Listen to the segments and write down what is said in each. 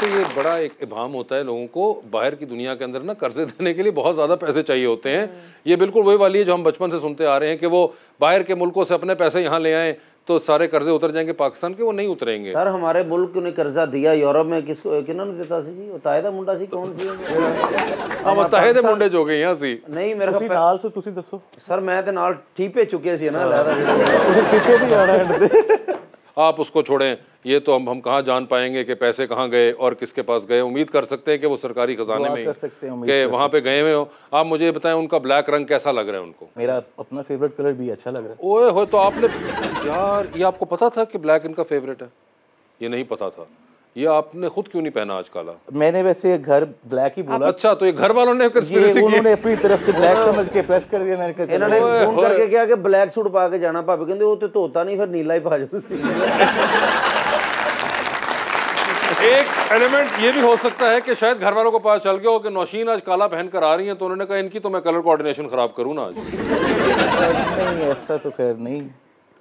तो ये बड़ा एक इबाम होता है लोगों को बाहर की दुनिया के अंदर ना कर्जे देने के लिए बहुत ज़्यादा पैसे चाहिए होते हैं। ये बिल्कुल वही वाली है जो हम बचपन से सुनते आ रहे हैं कि वो बाहर के मुल्कों से अपने पैसे यहाँ ले आएँ तो सारे कर्जे उतर जाएंगे पाकिस्तान के, वो नहीं उतरेंगे। सर हमारे मुल्क ने कर्जा दिया यूरोप में किसको किन्होंने देता सी जी? ताहिदा मुंडा सी कौन सी हम ताहिदे मुंडे जो गए यहाँ सी नहीं मेरे ਤੁਸੀਂ ਨਾਲ ਸੋ ਤੁਸੀਂ ਦੱਸੋ सर मैं तो नाल ठीपे चुके सी ना लहरा ਤੁਸੀਂ ਟਿੱਪੇ ਦੀ ਆਣਾ ਹੈ आप उसको छोड़ें, ये तो हम कहाँ जान पाएंगे कि पैसे कहाँ गए और किसके पास गए। उम्मीद कर सकते हैं कि वो सरकारी खजाने में कर सकते हैं, कि वहाँ पे गए हुए हो। आप मुझे बताएं उनका ब्लैक रंग कैसा लग रहा है उनको? मेरा अपना फेवरेट कलर भी अच्छा लग रहा है। ओए हो, तो आपने यार ये आपको पता था कि ब्लैक इनका फेवरेट है? ये नहीं पता था। ये आपने खुद क्यों नहीं पहना आज काला? मैंने वैसे घर ब्लैक ही बोला। अच्छा, तो ये घर वालों ने ये उन्होंने अपनी तरफ से ब्लैक समझ के प्रेस कर दिया। मैंने कहा इन्होंने फोन करके क्या कि ब्लैक सूट पा के जाना, भाभी कहते वो तो धोता नहीं फिर नीला ही पा जाता। एक एलिमेंट ये भी हो सकता है कि शायद घर वालों को पता चल गया हो कि नौशीन आज काला पहन कर आ रही हैं, तो उन्होंने कहा इनकी तो मैं कलर कोऑर्डिनेशन खराब करूँ ना आज। नहीं ऐसा तो खैर नहीं,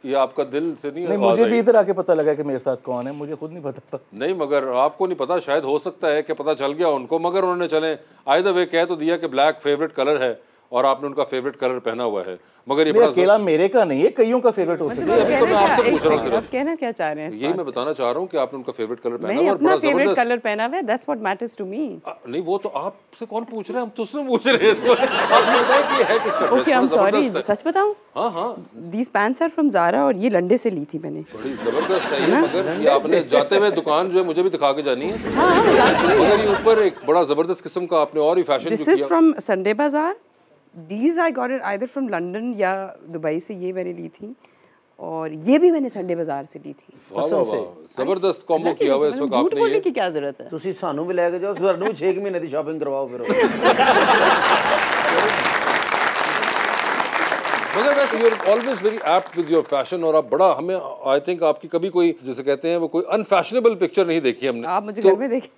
ये आपका दिल से नहीं मुझे भी इधर आके पता लगा कि मेरे साथ कौन है, मुझे खुद नहीं पता था। नहीं, मगर आपको नहीं पता, शायद हो सकता है कि पता चल गया उनको, मगर उन्होंने चले आइदर वे कह तो दिया कि ब्लैक फेवरेट कलर है और आपने उनका फेवरेट कलर पहना हुआ है। मगर ये अकेला मेरे का नहीं है, कईयों का फेवरेट होता है। अभी तो मैं आपसे पूछ रहा हूँ सिर्फ, आप कहना क्या चाह रहे हैं? यही मैं बताना चाह रहा हूँ कि आपने उनका फेवरेट कलर पहना मैंने हुआ और अपना बड़ा फेवरेट जबरदस्त। कलर पहना हुआ है, that's what matters to me. नहीं, वो तो आपसे कौन पूछ रहे हैं, हम तुझसे पूछ रहे हैं इस वक्त। आपने बताया कि है किसका dress? Okay, I am sorry, सच बताऊं? हाँ हाँ, these pants are from Zara और ये लंडे से ली थी मैंने। बड़ी जबरदस्त है ये, मगर ये आपने जाते हुए दुकान जो है मुझे भी दिखा के जानी है। हाँ, मगर ये ऊपर एक बड़ा जबरदस्त किस्म का आपने और ही fashion this is from Sunday बाजार। These I got it either from London या दुबई से, ये मैंने ली थी और ये भी मैंने संडे बाजार से ली थी। जबरदस्त कॉम्बो किया हुआ है इस वक्त आपने। झूठ बोलने की क्या जरूरत है? ਤੁਸੀਂ ਸਾਨੂੰ ਵੀ ਲੈ ਕੇ ਜਾਓ, ਸਾਨੂੰ ਵੀ 6 ਮਹੀਨੇ ਦੀ ਸ਼ਾਪਿੰਗ करवाओ फिर। मगर वैसे you are always very apt with your fashion, और आप बड़ा हमें आई थिंक आपकी कभी कोई जिसे कहते हैं वो कोई अनफैशनेबल पिक्चर नहीं देखी हमने। आप मुझे घर में देखें।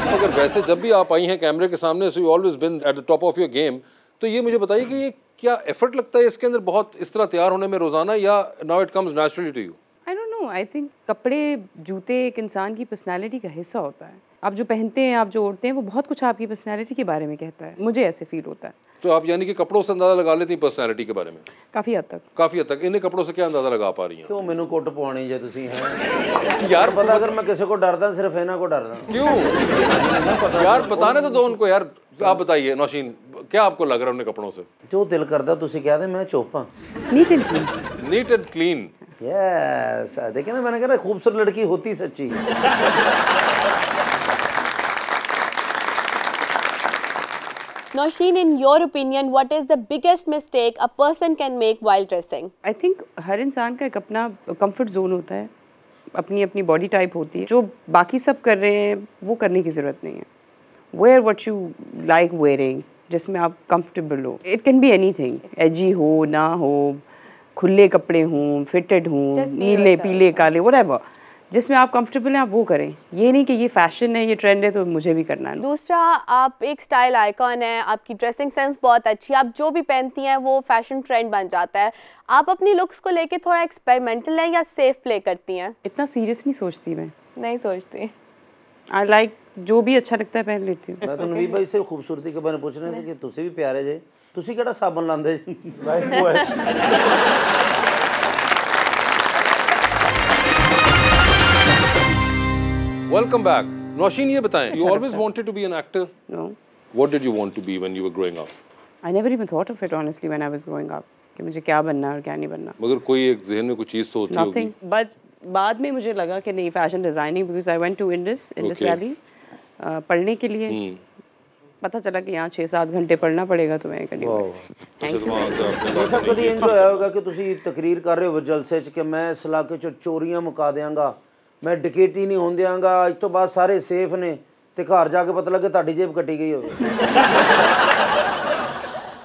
मगर वैसे जब भी आप आई हैं कैमरे के सामने, so you always been at the top of your game. तो ये मुझे बताइए कि ये क्या एफर्ट लगता है इसके अंदर बहुत इस तरह तैयार होने में रोजाना, या now it comes naturally to you? I don't know, I think कपड़े जूते एक इंसान की पर्सनैलिटी का हिस्सा होता है। आप जो पहनते हैं, आप जो ओढ़ते हैं, वो बहुत कुछ आपकी पर्सनैलिटी के बारे में कहता है, मुझे ऐसे फील होता है। तो आप यानी कि कपड़ों से अंदाजा लगा लेती हैं पर्सनैलिटी के बारे में? काफ़ी हद तक। काफ़ी हद तक। इन्हीं कपड़ों से क्या अंदाजा लगा पा रही हैं? क्यों मैनू कुट पवानी जे तुसी हैं यार? पता अगर मैं किसी को डरदा सिर्फ इन्हां को डरदा। क्यों यार, बताने तो दो उनको यार। आप बताइए नौशीन, क्या आपको लग रहा है उन्हें कपड़ों से? जो दिल करदा तुसी कह दे, मैं चुप हां। Neat and clean. Neat and clean, yes. देखिए ना, मैंने कहा खूबसूरत लड़की होती सच्ची। Nosheen, in your opinion, what is the biggest mistake a person can make while dressing? I think हर इंसान का एक अपना कंफर्ट जोन होता है, अपनी अपनी बॉडी टाइप होती है। जो बाकी सब कर रहे हैं वो करने की ज़रूरत नहीं है। Wear what you like wearing, जिसमें आप कंफर्टेबल हो। इट कैन बी एनीथिंग, एजी हो ना हो, खुले कपड़े हों, फिटेड हों, नीले पीले काले, व्हाटएवर, जिसमें आप कंफर्टेबल हैं आप वो करें। ये नहीं कि ये फैशन है, ये ट्रेंड है तो मुझे भी करना है। दूसरा, आप एक स्टाइल आइकॉन है, आपकी ड्रेसिंग सेंस बहुत अच्छी है, आप जो भी पहनती हैं वो फैशन ट्रेंड बन जाता है। आप अपनी लुक्स को लेके थोड़ा एक्सपेरिमेंटल हैं या सेफ प्ले करती हैं? इतना सीरियस नहीं सोचती मैं, नहीं सोचती। आई लाइक जो भी अच्छा लगता है पहन लेती हूँ। मैं तो नवीद भाई से खूबसूरती के बारे में पूछ रहे थे कि तुसी भी प्यारे जे, तुसी केड़ा साबन लांदे जी? वो है। Welcome back. नौशीन, ये बताएं, you always wanted to be an actor? No. What did you want to be when you were growing up? I never even thought of it honestly when I was growing up कि मुझे क्या बनना है और क्या नहीं बनना। मगर कोई एक ज़हन में कोई चीज़ तो होती होगी। Nothing. But बाद में मुझे लगा कि नहीं, fashion designing, because I went to Indus Valley पढ़ने के लिए। पता चला कि यहाँ 6-7 घंटे पढ़ना पड़ेगा, तो मैं कहीं ये सब कभी इंज होया होगा कि तुसी तकरीर कर रहे हो जलसे च कि मैं इस इलाके च चोरियां मुका देंगा, मैं डकैती नहीं होने देंगा, अज तो बाद सारे सेफ ने, ते घर जाके पता लगे ਤੁਹਾਡੀ जेब कटी गई हो?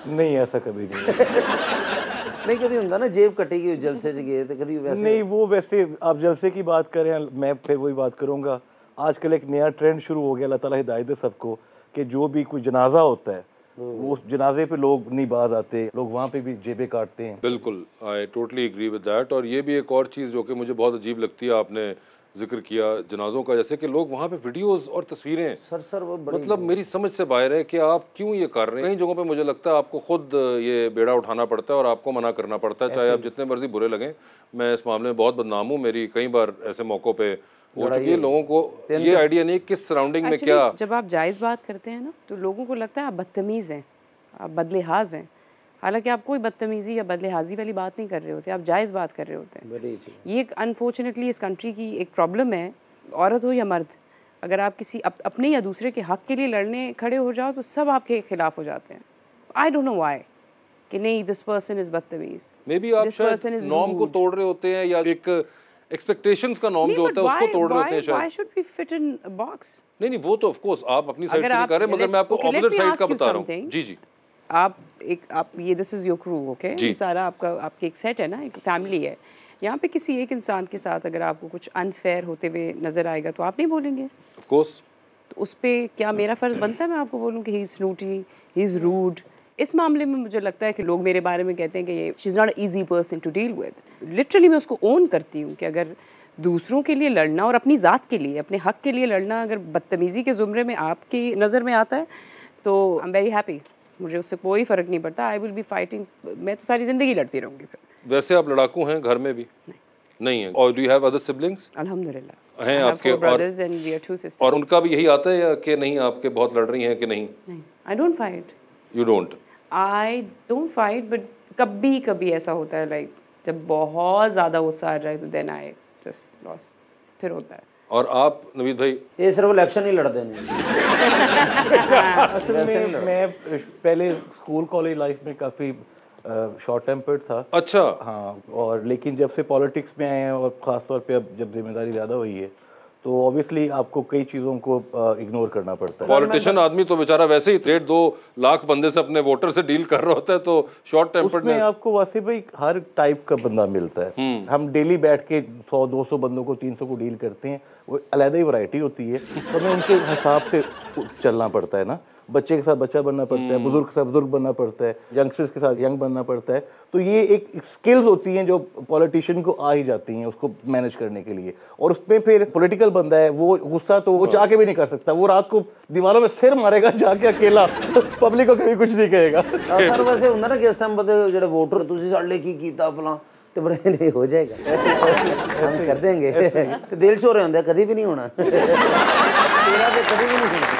नहीं, ऐसा कभी नहीं। नहीं, कभी होंगे ना जेब कटी गई जलसे च गए तो कभी वैसे नहीं। वो वैसे आप जलसे की बात करें, मैं फिर वही बात करूँगा। आजकल एक नया ट्रेंड शुरू हो गया, अल्लाह ताला हिदायत दे सबको, कि जो भी कोई जनाजा होता है वो जनाजे पे लोग नहीं बाज आते, लोग वहाँ पे भी जेबें काटते हैं। बिल्कुल, I totally agree with that. और ये भी एक और चीज़ जो कि मुझे बहुत अजीब लगती है, आपने जिक्र किया जनाजों का, जैसे कि लोग वहाँ पे वीडियोस और तस्वीरें, सर वो बड़ी मतलब मेरी समझ से बाहर है कि आप क्यों ये कर रहे हैं। कई जगहों पे मुझे लगता है आपको खुद ये बेड़ा उठाना पड़ता है और आपको मना करना पड़ता है, चाहे आप जितने मर्जी बुरे लगें। मैं इस मामले में बहुत बदनाम हूँ, मेरी कई बार ऐसे मौक़ों पे हो चुकी है। लोगों को ये आइडिया नहीं किस सराउंडिंग में क्या। जब आप जायज़ बात करते हैं ना तो लोगों को लगता है आप बदतमीज़ हैं, आप बदलिहाज हैं, हालांकि आप कोई बदतमीज़ी या बदलिहाजी वाली बात नहीं कर रहे होते, आप जायज़ बात कर रहे होते हैं। ये एक अनफॉर्चुनेटली इस कंट्री की एक प्रॉब्लम है, औरत हो या मर्द, अगर आप किसी अपने या दूसरे के हक़ के लिए लड़ने खड़े हो जाओ तो सब आपके खिलाफ हो जाते हैं। आई डोंट नो व्हाई कि नहीं दिस पर्सन इज़ बदतमीज़, मे बी आप शायद नॉर्म को तोड़ रहे होते हैं या एक एक्सपेक्टेशंस का नॉर्म जो होता है उसको तोड़ रहे होते हैं शायद। Why should we fit in a box? नहीं वो तो ऑफ कोर्स आप अपनी साइड से नहीं कर रहे, मगर मैं आपको ऑपोजिट साइड का बता रहा हूँ। जी जी, आप ये this is your crew, okay, ये सारा आपके एक सेट है ना, एक फैमिली है। यहाँ पे किसी एक इंसान के साथ अगर आपको कुछ अनफेयर होते हुए नज़र आएगा तो आप नहीं बोलेंगे ऑफ कोर्स। तो उस पर क्या मेरा फ़र्ज़ बनता है मैं आपको बोलूँ कि he is snooty, he is rude? इस मामले में मुझे लगता है कि लोग मेरे बारे में कहते हैं कि ये she is not easy person to deal with. Literally मैं उसको ओन करती हूँ कि अगर दूसरों के लिए लड़ना और अपनी ज़ात के लिए, अपने हक़ के लिए लड़ना अगर बदतमीज़ी के ज़ुमरे में आपकी नज़र में आता है तो आई एम वेरी हैप्पी, मुझे उससे कोई फ़र्क नहीं पड़ता। आई विल बी फाइटिंग, मैं तो सारी ज़िंदगी लड़ती रहूँगी। फिर वैसे आप लड़ाकू हैं घर में भी? नहीं है। और do you have other siblings? अल्हम्दुलिल्लाह हैं आपके, brothers and we are 2 sisters. और उनका भी यही आता है या कि नहीं आपके बहुत लड़ रही हैं कि नहीं? I don't fight. You don't? I don't fight, but कभी कभी ऐसा होता है लाइक जब बहुत ज़्यादा गुस्सा आ जाए तो देन आई जस्ट लॉस, फिर होता है। और आप नवीद भाई? ये सिर्फ इलेक्शन ही लड़ते नहीं। असल में मैं पहले स्कूल कॉलेज लाइफ में काफ़ी शॉर्ट टेम्पर्ड था। अच्छा। हाँ, और लेकिन जब से पॉलिटिक्स में आए हैं और ख़ास तौर पे अब जब जिम्मेदारी ज़्यादा हुई है तो ऑब्वियसली आपको कई चीज़ों को इग्नोर करना पड़ता है। पॉलिटिशियन आदमी तो बेचारा वैसे ही 1.5-2 लाख बंदे से अपने वोटर से डील कर रहा होता है, तो शॉर्ट टेम्पर्ड में आपको वासिफ भाई हर टाइप का बंदा मिलता है। हम डेली बैठ के 100-200 बंदों को 300 को डील करते हैं, वो अलग ही वैरायटी होती है, तो हमें उनके हिसाब से चलना पड़ता है ना। बच्चे के साथ बच्चा बनना पड़ता है, बुजुर्ग के साथ बुजुर्ग बनना पड़ता है, यंगस्टर्स के साथ यंग बनना पड़ता है। तो ये एक स्किल्स होती हैं जो पॉलिटिशियन को आ ही जाती हैं उसको मैनेज करने के लिए। और उसमें फिर पॉलिटिकल बंदा है, वो गुस्सा तो वो चाह के भी नहीं कर सकता, वो रात को दीवारों में सिर मारेगा जाके अकेला, पब्लिक को कभी कुछ नहीं कहेगा। सर वैसे ਹੁੰਦਾ ना कि इस टाइम बंदे ਜਿਹੜੇ वोटर ਤੁਸੀਂ ਸਾਡੇ ਲਈ ਕੀ ਕੀਤਾ ਫਲਾਂ ਤੇ ਬੜੇ ਨਹੀਂ ਹੋ ਜਾਏਗਾ, हम कर देंगे। ਤੇ ਦਿਲ ਚ ਹੋ ਰਿਹਾ ਹੁੰਦਾ ਕਦੀ ਵੀ ਨਹੀਂ ਹੋਣਾ, ਤੇਰਾ ਤੇ ਕਦੀ ਵੀ ਨਹੀਂ ਹੋਣਾ।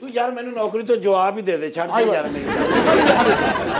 तू यार मैंने नौकरी तो जवाब ही दे दे, छड़ दे यार मेरी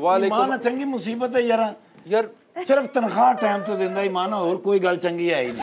वालेकुम। ईमान चंगी मुसीबत है यार, यार सिर्फ तनख्वाह टाइम तो दिंदा ईमान, और कोई गल चंगी है ही नहीं।